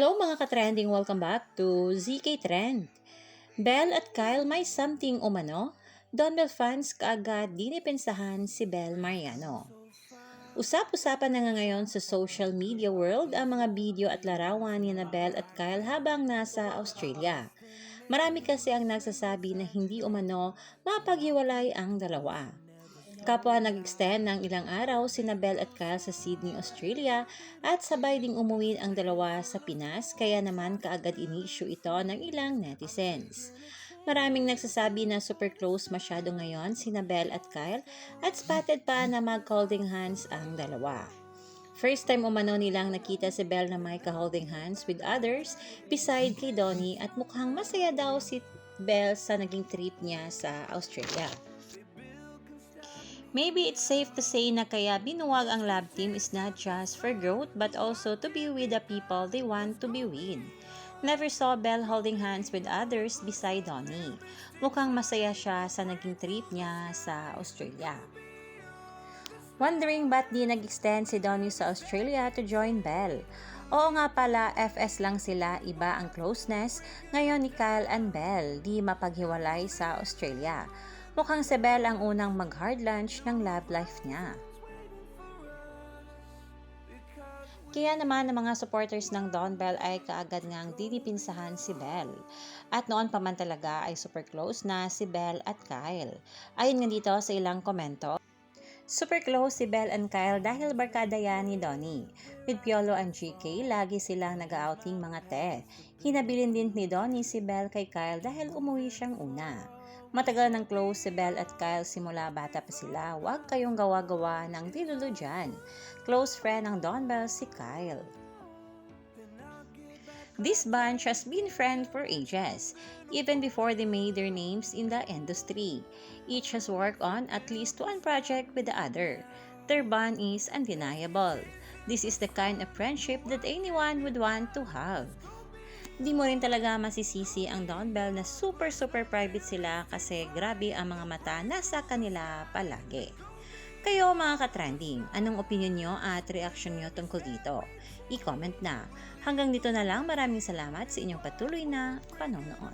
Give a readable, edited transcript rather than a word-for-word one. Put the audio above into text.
Hello mga ka-trending, welcome back to ZK Trend. Belle at Kyle may something umano? Donbell fans kaagad dinipensahan si Belle Mariano. Usap-usapan na nga ngayon sa social media world ang mga video at larawan ni Belle at Kyle habang nasa Australia. Marami kasi ang nagsasabi na hindi umano mapaghiwalay ang dalawa. Kapwa nag-extend ng ilang araw sina Belle at Kyle sa Sydney, Australia at sabay ding umuwi ang dalawa sa Pinas kaya naman kaagad inisyu ito ng ilang netizens. Maraming nagsasabi na super close masyado ngayon sina Belle at Kyle at spotted pa na mag-holding hands ang dalawa. First time umano nilang nakita si Belle na may ka-holding hands with others beside kay Donnie at mukhang masaya daw si Belle sa naging trip niya sa Australia. Maybe it's safe to say na kaya binuwag ang love team is not just for growth but also to be with the people they want to be with. Never saw Belle holding hands with others beside Donnie. Mukhang masaya siya sa naging trip niya sa Australia. Wondering ba't di nag-extend si Donnie sa Australia to join Belle? Oo nga pala, FS lang sila, iba ang closeness. Ngayon ni Kyle and Belle di mapaghiwalay sa Australia. Mukhang si Belle ang unang mag-hard lunch ng love life niya. Kaya naman ang mga supporters ng Don Belle ay kaagad ngang dinipinsahan si Belle. At noon pa man talaga ay super close na si Belle at Kyle. Ayon nga dito sa ilang komento, super close si Belle and Kyle dahil barkada yan ni Donnie. With Piolo and GK, lagi silang nag-outing mga te. Hinabilin din ni Donnie si Belle kay Kyle dahil umuwi siyang una. Matagal ng close si Belle at Kyle simula bata pa sila. Huwag kayong gawa-gawa ng dilulo dyan. Close friend ng Don Belle si Kyle. This bunch has been friends for ages, even before they made their names in the industry. Each has worked on at least one project with the other. Their bond is undeniable. This is the kind of friendship that anyone would want to have. Hindi mo rin talaga masisisi ang Don Belle na super private sila kasi grabe ang mga mata nasa kanila palagi. Kayo mga ka-trending, anong opinion nyo at reaction nyo tungkol dito? I-comment na. Hanggang dito na lang, maraming salamat sa inyong patuloy na panonood.